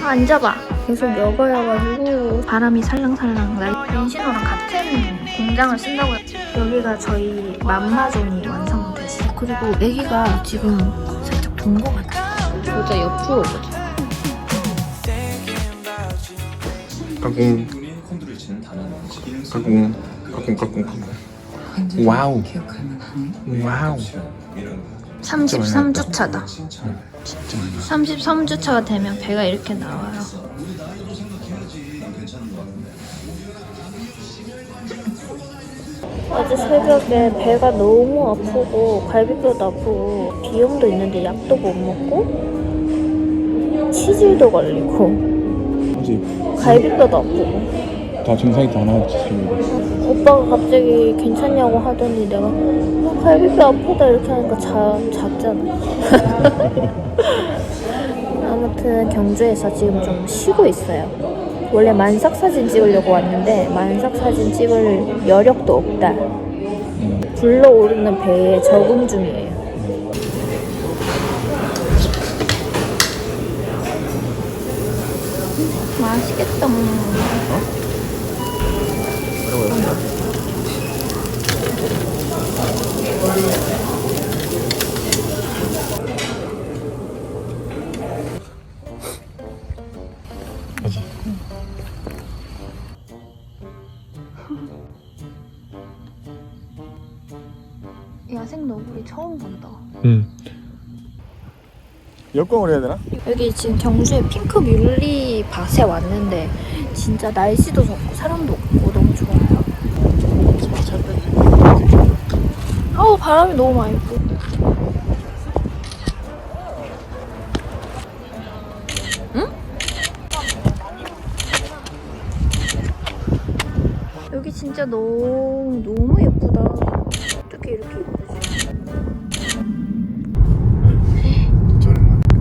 앉아봐. 계속 여가여가지고 바람이 살랑살랑 날. 린시노랑 같은 공장을 쓴다고 했죠. 여기가 저희 맘마존이 완성됐어요. 그리고 애기가 지금 살짝 돈 거 같아. 모자 옆으로 보자. 까꿍 까꿍 까꿍 까꿍 와우 와우 33주차다. 진짜 많이 33주차가 되면 배가 이렇게 나와요. 어제 새벽에 배가 너무 아프고 갈비뼈도 아프고 비염도 있는데 약도 못 먹고 치질도 걸리고 어제 갈비뼈도 아프고 다 증상이 다 나왔지. 오빠가 갑자기 괜찮냐고 하더니 내가 갈비뼈 아프다 이렇게 하니까 잤잖아. 아무튼 경주에서 지금 좀 쉬고 있어요. 원래 만삭 사진 찍으려고 왔는데 만삭 사진 찍을 여력도 없다. 불러오르는 배에 적응 중이에요. 맛있겠다. 야생 너구리 처음 본다. 역광을 해야 되나? 여기 지금 경주에 핑크 뮬리 밭에 왔는데 진짜 날씨도 좋고 사람도 없고 너무 좋아요. 아우 바람이 너무 많이 불어. 응? 여기 진짜 너무 예쁘다. 어떻게 이렇게 예쁘지?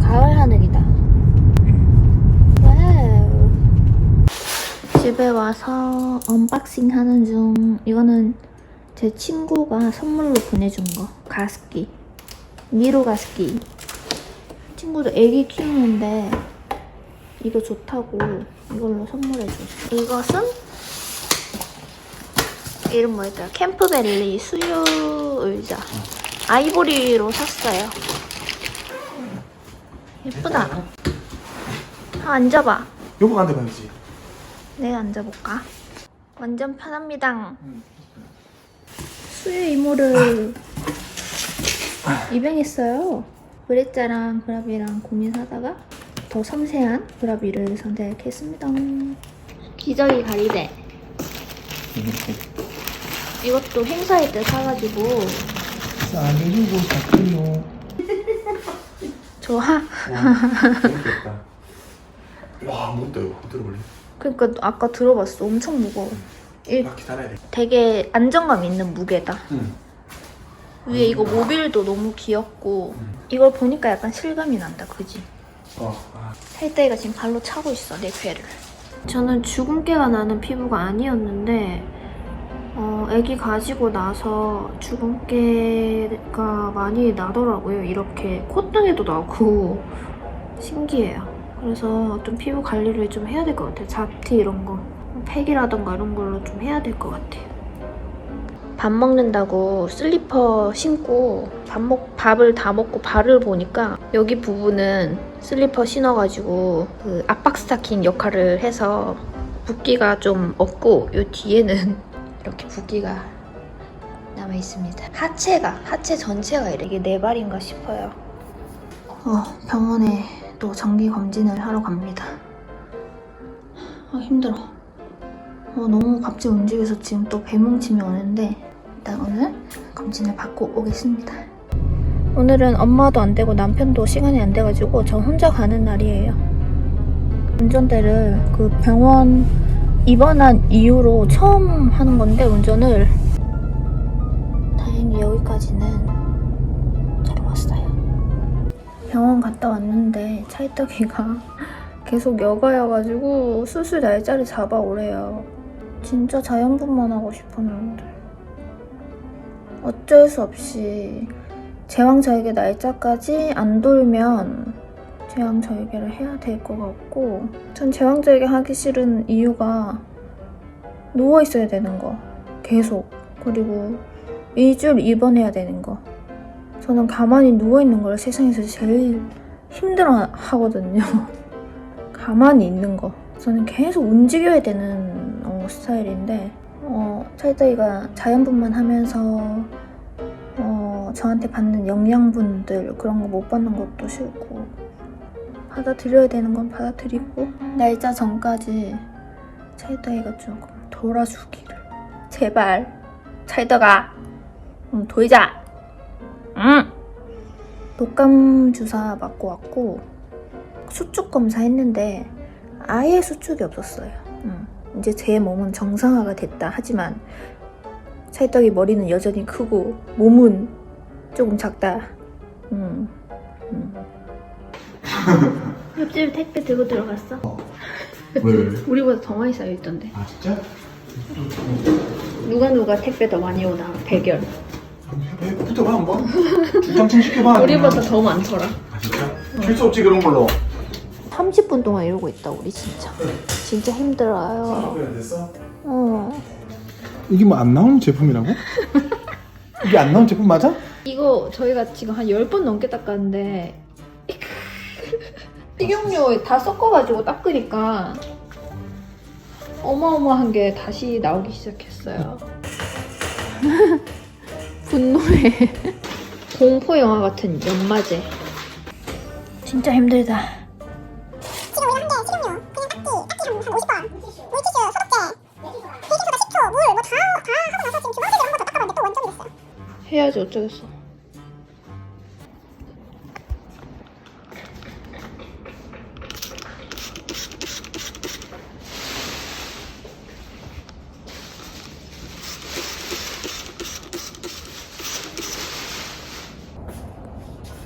가을 하늘이다. 와우. 집에 와서 언박싱 하는 중. 이거는 제 친구가 선물로 보내준 거. 가습기. 미로 가습기. 친구도 애기 키우는데 이거 좋다고 이걸로 선물해줬어. 이것은 이름 뭐였더라? 캠프벨리 수유 의자. 아이보리로 샀어요. 예쁘다. 앉아봐. 여보가 앉아봐야지. 내가 앉아볼까? 완전 편합니다. 수유 이모를 입양했어요. 브레짜랑 브라비랑 고민하다가 더 섬세한 브라비를 선택했습니다. 기저귀 가리대. 이것도 행사할 때 사가지고 싸게주고 샀군요. 좋아. 재밌겠다. 와 무겁다 이거. 들어볼래? 그러니까 아까 들어봤어. 엄청 무거워. 기다려야 돼. 되게 안정감 있는 무게다. 응. 위에 이거 모빌도 너무 귀엽고 이걸 보니까 약간 실감이 난다. 그지? 살때가 지금 발로 차고 있어. 내 괴를. 저는 주근깨가 나는 피부가 아니었는데 애기 가지고 나서 주근깨가 많이 나더라고요. 이렇게 콧등에도 나고 신기해요. 그래서 좀 피부 관리를 좀 해야 될 것 같아요. 잡티 이런 거 팩이라던가 이런 걸로 좀 해야 될 것 같아요. 밥 먹는다고 슬리퍼 신고 밥을 다 먹고 발을 보니까 여기 부분은 슬리퍼 신어가지고 그 압박 스타킹 역할을 해서 붓기가 좀 없고 요 뒤에는 이렇게 붓기가 남아있습니다. 하체 전체가 이게 네 발인가 싶어요. 병원에 또 정기 검진을 하러 갑니다. 힘들어. 너무 갑자기 움직여서 지금 또 배뭉침이 오는데 일단 오늘 검진을 받고 오겠습니다. 오늘은 엄마도 안 되고 남편도 시간이 안 돼가지고 저 혼자 가는 날이에요. 운전대를 그 병원 입원한 이후로 처음 하는 건데 운전을 다행히 여기까지는 잘 왔어요. 병원 갔다 왔는데 찰떡이가 계속 여가여가지고 수술 날짜를 잡아오래요. 진짜 자연분만 하고 싶었는데 어쩔 수 없이 제왕절개 날짜까지 안 돌면 제왕 절개를 해야 될 것 같고, 전 제왕 절개 하기 싫은 이유가 누워 있어야 되는 거 계속, 그리고 일주일 입원해야 되는 거. 저는 가만히 누워 있는 걸 세상에서 제일 힘들어 하거든요. 가만히 있는 거. 저는 계속 움직여야 되는 스타일인데, 찰떡이가 자연분만 하면서 저한테 받는 영양분들 그런 거 못 받는 것도 싫고, 받아들여야 되는 건 받아들이고, 날짜 전까지 찰떡이가 조금 돌아주기를. 제발 찰떡아, 돌자. 독감 주사 맞고 왔고, 수축 검사 했는데 아예 수축이 없었어요. 이제 제 몸은 정상화가 됐다. 하지만 찰떡이 머리는 여전히 크고 몸은 조금 작다. 옆집 택배 들고 들어갔어? 왜? 우리보다 더 많이 쌓여있던데. 아 진짜? 누가 택배 더 많이 오나 대결. 붙어봐 한번. 주장창 시켜봐. 우리보다 더 많더라. 아 진짜? 줄 수 없지 그런 걸로. 30분 동안 이러고 있다 우리 진짜. 진짜 힘들어요. 됐어? 이게 뭐 안 나오는 제품이라고? 이게 안 나온 제품 맞아? 이거 저희가 지금 한 10번 넘게 닦았는데 식용유 다 섞어가지고 닦으니까 어마어마한 게 다시 나오기 시작했어요. 분노의 공포 영화 같은 연마제. 진짜 힘들다. 지금 우리 한개 식용유, 그냥 닦기 한 50번, 물티슈, 소독제, 베이킹소다, 식초, 물 뭐 다 하고 나서 지금 주방세 이런 거다 닦아봤는데 또 원점이 됐어요. 해야지 어쩌겠어.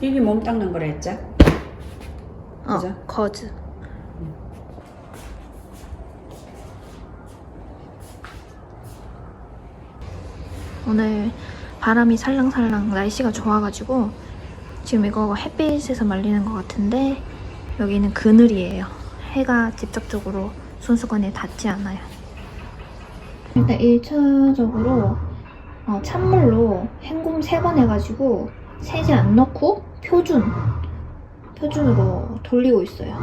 이게 몸 닦는 거라 했죠? 그죠? 거즈. 오늘 바람이 살랑살랑 날씨가 좋아가지고 지금 이거 햇빛에서 말리는 것 같은데 여기는 그늘이에요. 해가 직접적으로 손수건에 닿지 않아요. 일단 1차적으로 찬물로 헹굼 3번 해가지고 세제 안 넣고 표준으로 돌리고 있어요.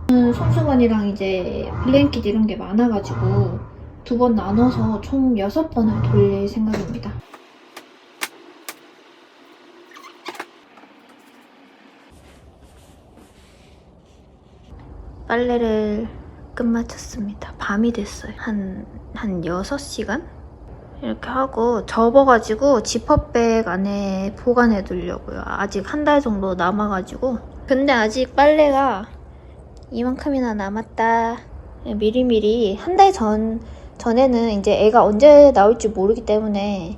손수건이랑 이제 블랭킷 이런 게 많아가지고 2번 나눠서 총 6번을 돌릴 생각입니다. 빨래를 끝마쳤습니다. 밤이 됐어요. 한 6시간? 이렇게 하고 접어가지고 지퍼백 안에 보관해 두려고요. 아직 한 달 정도 남아가지고. 근데 아직 빨래가 이만큼이나 남았다. 미리미리 한 달 전에는 이제 애가 언제 나올지 모르기 때문에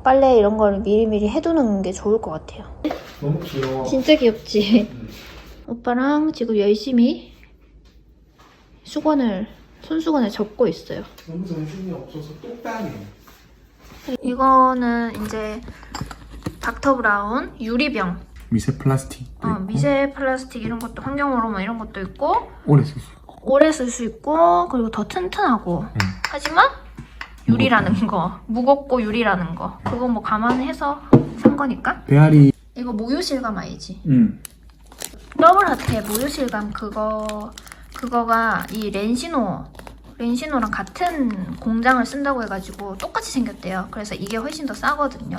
빨래 이런 거를 미리미리 해두는 게 좋을 것 같아요. 너무 귀여워. 진짜 귀엽지? 오빠랑 지금 열심히 손수건을 접고 있어요. 너무 정신이 없어서 똑딱해. 이거는 이제 닥터 브라운 유리병. 미세 플라스틱. 미세 플라스틱 이런 것도 환경오염 이런 것도 있고 오래 쓸 수 있고. 오래 쓸 수 있고 그리고 더 튼튼하고 하지만 유리라는 거 무겁고 유리라는 거 그거 뭐 감안해서 산 거니까. 배앓이. 이거 모유실감 알지? 응. 더블 하트의 모유실감 그거가 이 렌시노랑 같은 공장을 쓴다고 해가지고 똑같이 생겼대요. 그래서 이게 훨씬 더 싸거든요.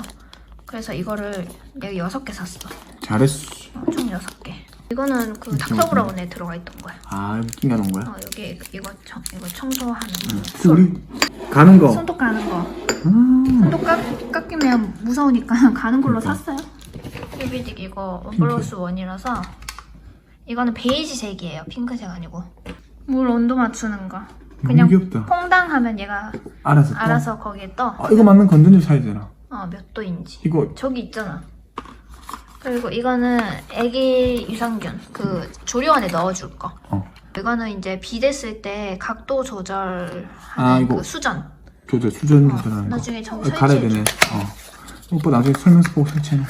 그래서 이거를 내가 6개 샀어. 잘했어. 총 6개. 이거는 그 닥터 브라운에 들어가 있던 거야. 아 여기 끼가는 거야? 여기 이거 청소하는 그 우리 가는 거. 손톱 가는 거. 손톱 깎이면 무서우니까 가는 걸로 샀어요. 큐비딕 이거 플러스 원이라서 이거는 베이지색이에요. 핑크색 아니고. 물 온도 맞추는 거. 그냥 귀엽다. 퐁당 하면 얘가 알아서 거기에 떠. 이거 맞는 건전지 사야 되나? 몇 도인지. 이거 저기 있잖아. 그리고 이거는 애기 유산균 그 조리원에 넣어줄 거. 이거는 이제 비데 쓸 때 각도 조절하는 이거 그 수전. 수전 조절하는 거. 나중에 정 갈아야 되네. 오빠 나중에 설명서 보고 설치해.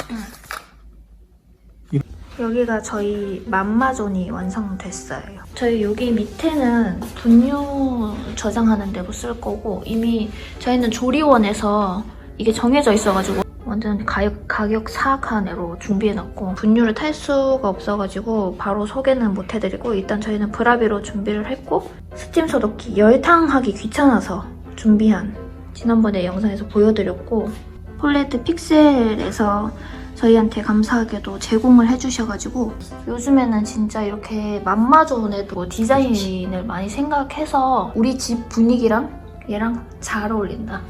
여기가 저희 맘마존이 완성됐어요. 저희 여기 밑에는 분유 저장하는 데로 쓸 거고 이미 저희는 조리원에서 이게 정해져 있어가지고 완전 가격 사악한 애로 준비해놨고 분유를 탈 수가 없어가지고 바로 소개는 못 해드리고 일단 저희는 브라비로 준비를 했고 스팀 소독기 열탕하기 귀찮아서 준비한 지난번에 영상에서 보여드렸고 폴레드 픽셀에서 저희한테 감사하게도 제공을 해주셔가지고 요즘에는 진짜 이렇게 맘마존에도 디자인을 많이 생각해서 우리 집 분위기랑 얘랑 잘 어울린다.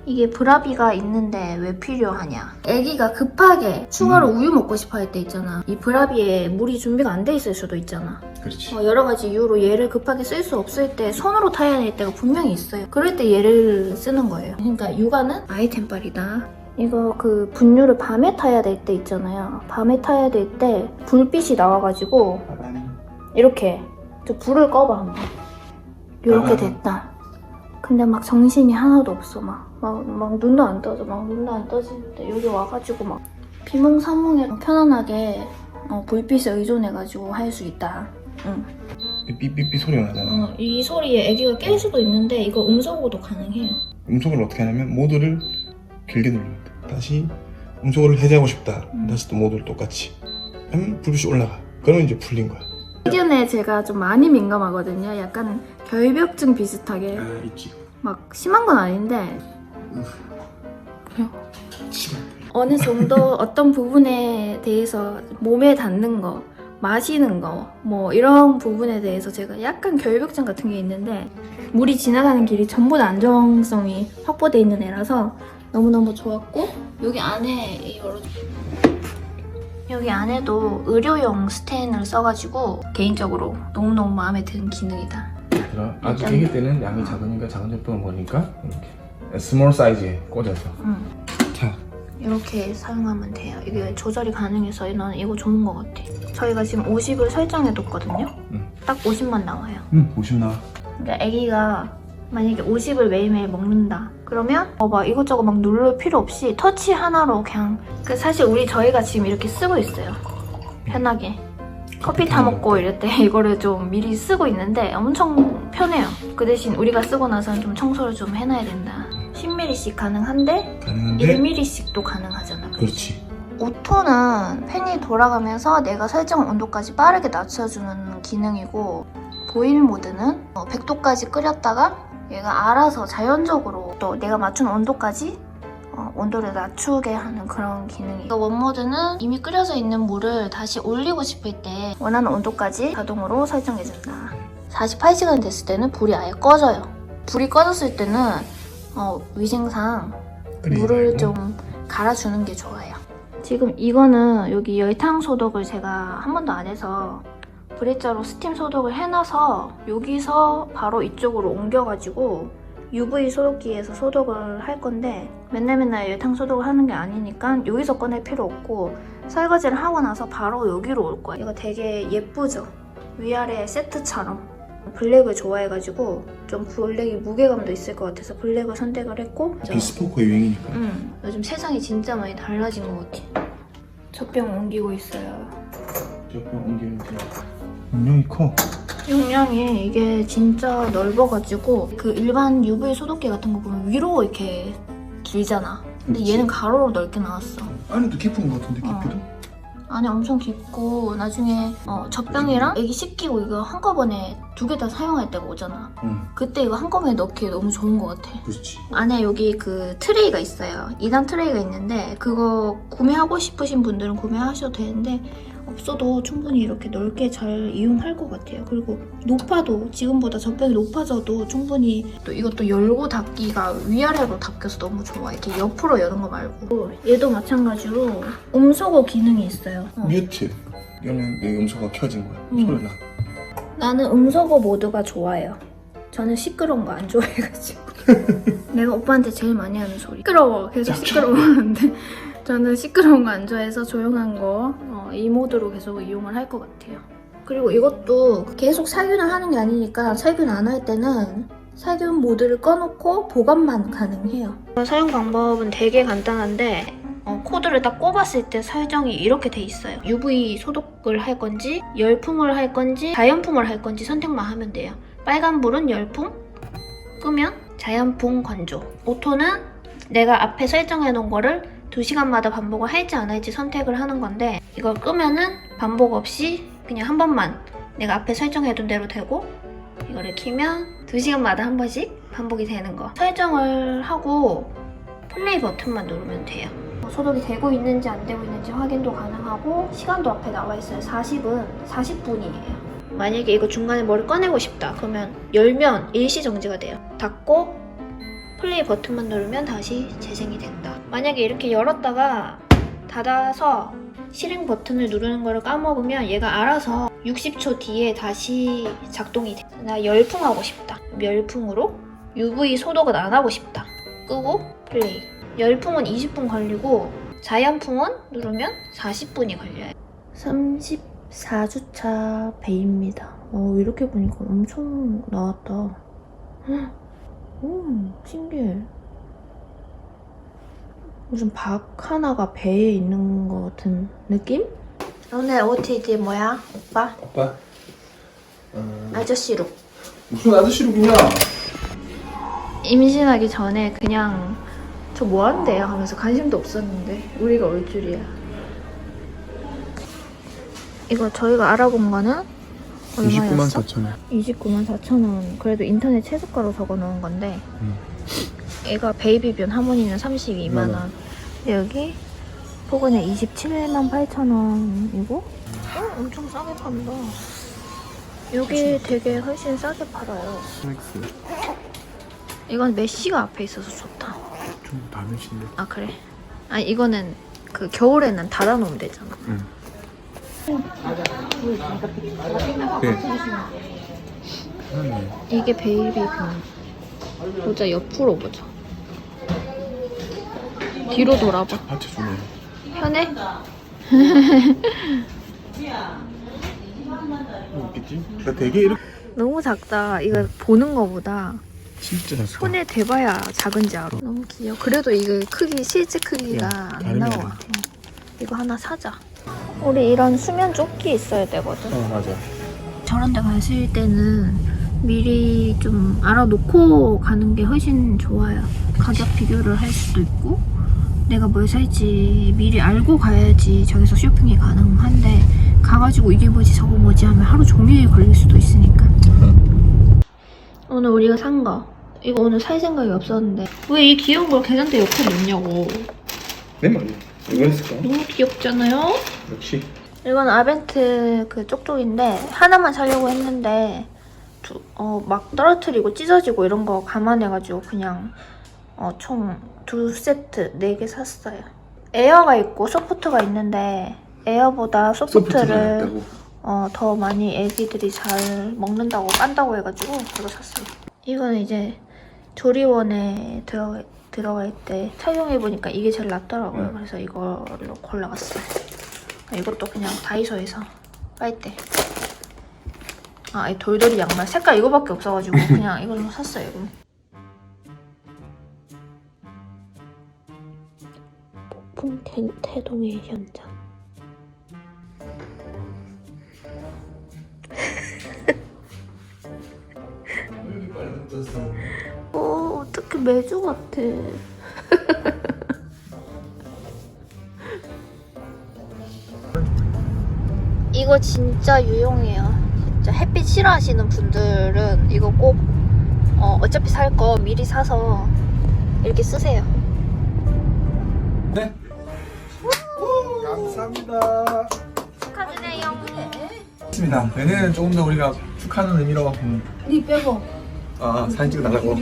이게 브라비가 있는데 왜 필요하냐? 애기가 급하게 추가로 우유 먹고 싶어 할 때 있잖아. 이 브라비에 물이 준비가 안 돼 있을 수도 있잖아. 그렇지. 여러 가지 이유로 얘를 급하게 쓸 수 없을 때 손으로 타야 될 때가 분명히 있어요. 그럴 때 얘를 쓰는 거예요. 그러니까 육아는 아이템빨이다. 이거 그 분유를 밤에 타야 될 때 있잖아요. 밤에 타야 될 때 불빛이 나와가지고 이렇게 저 불을 꺼봐 한번. 이렇게 됐다. 근데 막 정신이 하나도 없어. 막 눈도 안 떠져. 막 눈도 안 떠질 때 여기 와가지고 막 비몽사몽에 편안하게 불빛에 의존해가지고 할 수 있다. 응. 삐삐삐 소리가 나잖아. 이 소리에 애기가 깰 수도 있는데 이거 음소거도 가능해요. 음소거를 어떻게 하냐면 모드를 길게 누르면 돼. 다시 음소거를 해제하고 싶다. 다시 또 모드를 똑같이 하면 불빛이 올라가. 그러면 이제 풀린 거야. 의견에 제가 좀 많이 민감하거든요. 약간 결벽증 비슷하게. 있지. 막 심한 건 아닌데 심한. 어느 정도 어떤 부분에 대해서 몸에 닿는 거, 마시는 거, 뭐 이런 부분에 대해서 제가 약간 결벽증 같은 게 있는데 물이 지나가는 길이 전부 다 안정성이 확보되어 있는 애라서 너무너무 좋았고 여기 안에 여기 안에도 의료용 스텐을 써가지고 개인적으로 너무너무 마음에 드는 기능이다. 아주 애기 때는 양이 작으니까 작은 제품을 보니까 이렇게 스몰 사이즈에 꽂아서. 자. 이렇게 사용하면 돼요. 이게 조절이 가능해서 나는 이거 좋은 것 같아. 저희가 지금 50을 설정해뒀거든요. 딱 50만 나와요. 50 나와. 그러니까 아기가 만약에 50을 매일매일 먹는다. 그러면 막 이것저것 막 누를 필요 없이 터치 하나로 그냥 사실 저희가 지금 이렇게 쓰고 있어요. 편하게. 커피 타 먹고 이럴 때 이거를 좀 미리 쓰고 있는데 엄청 편해요. 그 대신 우리가 쓰고 나서는 좀 청소를 좀 해놔야 된다. 10ml씩 가능한데 1ml씩도 가능하잖아. 그렇지. 오토는 팬이 돌아가면서 내가 설정한 온도까지 빠르게 낮춰주는 기능이고 보일 모드는 100도까지 끓였다가 얘가 알아서 자연적으로 또 내가 맞춘 온도까지 온도를 낮추게 하는 그런 기능이에요. 원모드는 이미 끓여져 있는 물을 다시 올리고 싶을 때 원하는 온도까지 자동으로 설정해준다. 48시간 됐을 때는 불이 아예 꺼져요. 불이 꺼졌을 때는 위생상 물을 좀 갈아주는 게 좋아요. 지금 이거는 여기 열탕 소독을 제가 한 번도 안 해서 브레자로 스팀 소독을 해놔서 여기서 바로 이쪽으로 옮겨가지고 UV 소독기에서 소독을 할 건데 맨날 열탕 소독을 하는 게 아니니까 여기서 꺼낼 필요 없고 설거지를 하고 나서 바로 여기로 올 거예요. 이거 되게 예쁘죠? 위아래 세트처럼 블랙을 좋아해가지고 좀 블랙이 무게감도 있을 것 같아서 블랙을 선택을 했고 비스포크 유행이니까. 요즘 세상이 진짜 많이 달라진 것 같아. 젖병 옮기고 있어요. 젖병 옮기는지 용량이 커. 용량이 이게 진짜 넓어가지고 그 일반 UV 소독기 같은 거 보면 위로 이렇게 길잖아. 근데 그렇지. 얘는 가로로 넓게 나왔어. 안에도 깊은 것 같은데 깊이도? 안에 엄청 깊고 나중에 젖병이랑 애기 씻기고 이거 한꺼번에 2개 다 사용할 때가 오잖아. 그때 이거 한꺼번에 넣기에 너무 좋은 것 같아. 그렇지. 안에 여기 그 트레이가 있어요. 2단 트레이가 있는데 그거 구매하고 싶으신 분들은 구매하셔도 되는데 없어도 충분히 이렇게 넓게 잘 이용할 것 같아요. 그리고 높아도 지금보다 젖병이 높아져도 충분히 또 이것도 열고 닫기가 위아래로 닫혀서 너무 좋아. 이렇게 옆으로 여는 거 말고 얘도 마찬가지로 음소거 기능이 있어요. 뮤트. 이거는 내 음소거가 켜진 거야. 소리 나. 나는 음소거 모드가 좋아요. 저는 시끄러운 거 안 좋아해가지고 내가 오빠한테 제일 많이 하는 소리 시끄러워. 계속 시끄러워하는데 저는 시끄러운 거 안 좋아해서 조용한 거 이 모드로 계속 이용을 할 것 같아요. 그리고 이것도 계속 살균을 하는 게 아니니까 살균 안 할 때는 살균 모드를 꺼놓고 보관만 가능해요. 사용 방법은 되게 간단한데 코드를 딱 꼽았을 때 설정이 이렇게 돼 있어요. UV 소독을 할 건지 열풍을 할 건지 자연풍을 할 건지 선택만 하면 돼요. 빨간불은 열풍, 끄면 자연풍 건조. 오토는 내가 앞에 설정해 놓은 거를 2시간마다 반복을 할지 안 할지 선택을 하는 건데, 이걸 끄면은 반복 없이 그냥 한 번만 내가 앞에 설정해 둔 대로 되고, 이거를 키면 2시간마다 한 번씩 반복이 되는 거. 설정을 하고 플레이 버튼만 누르면 돼요. 소독이 되고 있는지 안 되고 있는지 확인도 가능하고, 시간도 앞에 나와 있어요. 40분이에요. 만약에 이거 중간에 뭐를 꺼내고 싶다 그러면 열면 일시 정지가 돼요. 닫고 플레이 버튼만 누르면 다시 재생이 된다. 만약에 이렇게 열었다가 닫아서 실행 버튼을 누르는 거를 까먹으면 얘가 알아서 60초 뒤에 다시 작동이 돼. 나 열풍하고 싶다. 열풍으로 UV 소독은 안 하고 싶다. 끄고 플레이. 열풍은 20분 걸리고 자연풍은 누르면 40분이 걸려요. 34주차 배입니다. 이렇게 보니까 엄청 나왔다. 신기해. 무슨 박 하나가 배에 있는 것 같은 느낌? 오늘 OOTD 뭐야, 오빠? 오빠. 아저씨룩. 무슨 아저씨룩이냐? 임신하기 전에 그냥 저 뭐 한대요 하면서 관심도 없었는데 우리가 올 줄이야. 이거 저희가 알아본 거는 얼마였어? 294,000원. 294,000원. 그래도 인터넷 최저가로 적어 놓은 건데 얘가 베이비변 하모니는 32만원. 여기 포근에 278,000원이고 엄청 싸게 판다. 여기 되게 훨씬 싸게 팔아요. 스낵스. 이건 메쉬가 앞에 있어서 좋다. 좀 다르신데. 아 그래? 아니 이거는 그 겨울에는 닫아놓으면 되잖아. 응. 네. 편하네. 이게 베이비변. 보자, 옆으로 보자. 뒤로 돌아봐. 받쳐주네. 편해? 있겠지? 나 되게 이렇게 너무 작다. 이거 보는 거보다 진짜 작다. 손에 대봐야 작은지 알아. 너무 귀여워. 그래도 이거 크기, 실제 크기가 안 다르네. 나온 것 같아. 이거 하나 사자. 우리 이런 수면 조끼 있어야 되거든. 맞아. 저런 데 갔을 때는 미리 좀 알아놓고 가는 게 훨씬 좋아요. 가격 비교를 할 수도 있고, 내가 뭘 살지 미리 알고 가야지 저기서 쇼핑이 가능한데, 가가지고 이게 뭐지 저거 뭐지 하면 하루 종일 걸릴 수도 있으니까. 오늘 우리가 산 거, 이거 오늘 살 생각이 없었는데 왜 이 귀여운 걸 계산대 옆에 놓냐고. 내 말이야. 이거 했을까? 너무 귀엽잖아요? 역시. 이건 아벤트 그 쪽쪽인데 하나만 사려고 했는데 막 떨어뜨리고 찢어지고 이런 거 감안해가지고 그냥 총 2세트 4개 샀어요. 에어가 있고 소프트가 있는데 에어보다 소프트를 더 많이 애기들이 잘 먹는다고 깐다고 해가지고 그거 샀어요. 이건 이제 조리원에 들어갈 때 착용해보니까 이게 제일 낫더라고요. 그래서 이걸로 골라봤어요. 이것도 그냥 다이소에서 빨대. 이 돌돌이 양말. 색깔 이거밖에 없어가지고 그냥 이걸로 샀어요. 이거. 폭풍 태동의 현장. 어떡해, 매주 같아. 이거 진짜 유용해요. 진짜 햇빛 싫어하시는 분들은 이거 꼭 어차피 살 거 미리 사서 이렇게 쓰세요. 네. 감사합니다. 축하드려요. 좋습니다. 내년에는 조금 더 우리가 축하하는 의미로 니 빼고. 사진 찍어달라고.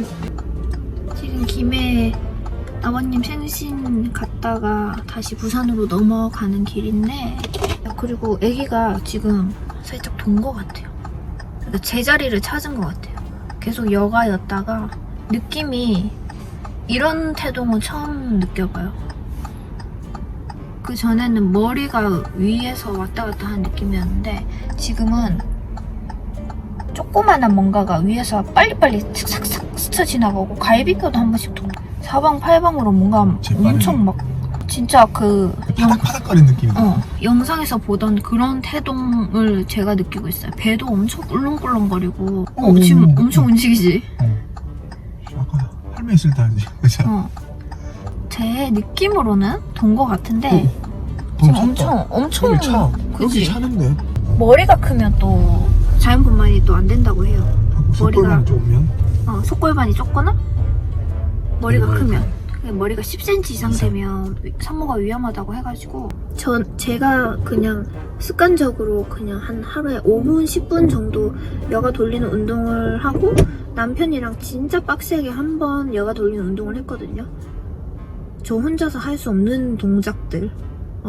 지금 김해 아버님 생신 갔다가 다시 부산으로 넘어가는 길인데, 그리고 아기가 지금 살짝 돈 것 같아요. 그러니까 제자리를 찾은 것 같아요. 계속 여가였다가 느낌이, 이런 태동은 처음 느껴봐요. 그 전에는 머리가 위에서 왔다 갔다 하는 느낌이었는데 지금은 조그만한 뭔가가 위에서 빨리빨리 슥싹싹 스쳐 지나가고, 갈비뼈도 한 번씩 사방팔방으로 뭔가 엄청 막 진짜 그 파닥파닥거리는 느낌이다. 영상에서 보던 그런 태동을 제가 느끼고 있어요. 배도 엄청 꿀렁꿀렁거리고 지금 엄청 움직이지? 아까 할매 있을 때 하지. 그죠? 제 느낌으로는 돈 것 같은데 지금 엄청 여기 차. 그치? 여기 차는데. 머리가 크면 또 자연분만이 또 안 된다고 해요. 속골만 좁으면? 속골반이 좁거나 머리가 크면 머리가 10cm 이상 되면 산모가 위험하다고 해가지고 제가 그냥 습관적으로 그냥 한 하루에 5분 10분 정도 여가 돌리는 운동을 하고 남편이랑 진짜 빡세게 한 번 여가 돌리는 운동을 했거든요. 저 혼자서 할 수 없는 동작들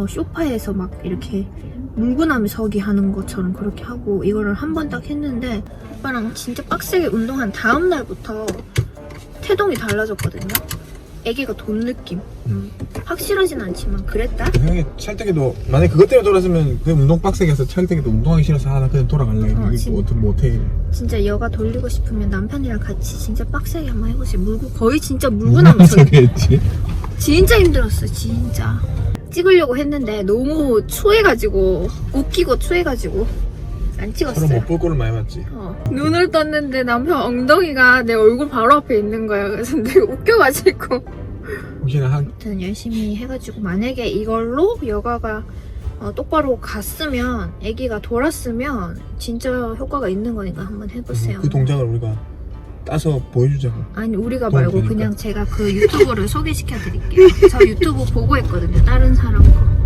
소파에서 막 이렇게 물구나무 서기 하는 것처럼 그렇게 하고 이거를 한 번 딱 했는데 오빠랑 진짜 빡세게 운동한 다음 날부터 태동이 달라졌거든요. 애기가 돈 느낌. 확실하진 않지만 그랬다. 형이 찰떡이도 만약 그것 때문에 돌았으면 그 운동 빡세게 해서 찰떡이도 운동하기 싫어서 하나 그냥 돌아갈래. 이거 못해. 진짜 여가 돌리고 싶으면 남편이랑 같이 진짜 빡세게 한번 해보세요. 거의 진짜 물구나무 서기 했지. 진짜 힘들었어 진짜. 찍으려고 했는데 너무 추해가지고 웃기고 추해가지고 안 찍었어요. 서로 못 볼 거를 많이 봤지. 눈을 떴는데 남편 엉덩이가 내 얼굴 바로 앞에 있는 거야. 그래서 내가 웃겨가지고 혹시나 아무튼 열심히 해가지고 만약에 이걸로 여가가 똑바로 갔으면 아기가 돌았으면 진짜 효과가 있는 거니까 한번 해보세요. 그 동작을 우리가 따서 보여주자고. 아니 우리가 도움 말고 되니까. 그냥 제가 그 유튜브를 소개시켜 드릴게요. 저 유튜브 보고 했거든요. 다른 사람 거.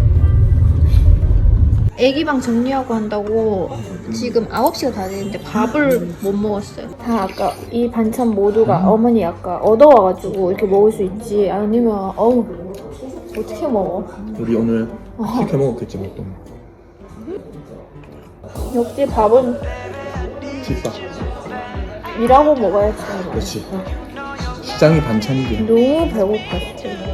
애기방 정리하고 한다고 지금 9시가 다 됐는데 밥을 못 먹었어요. 다 아까 이 반찬 모두가 어머니 아까 얻어와가지고 이렇게 먹을 수 있지 아니면 어떻게 먹어? 우리 오늘 시켜 먹었겠지 뭐 또. 역시 밥은 집밥. 일하고 먹어야지. 그렇지. 시장이 반찬이지. 너무 배고팠어.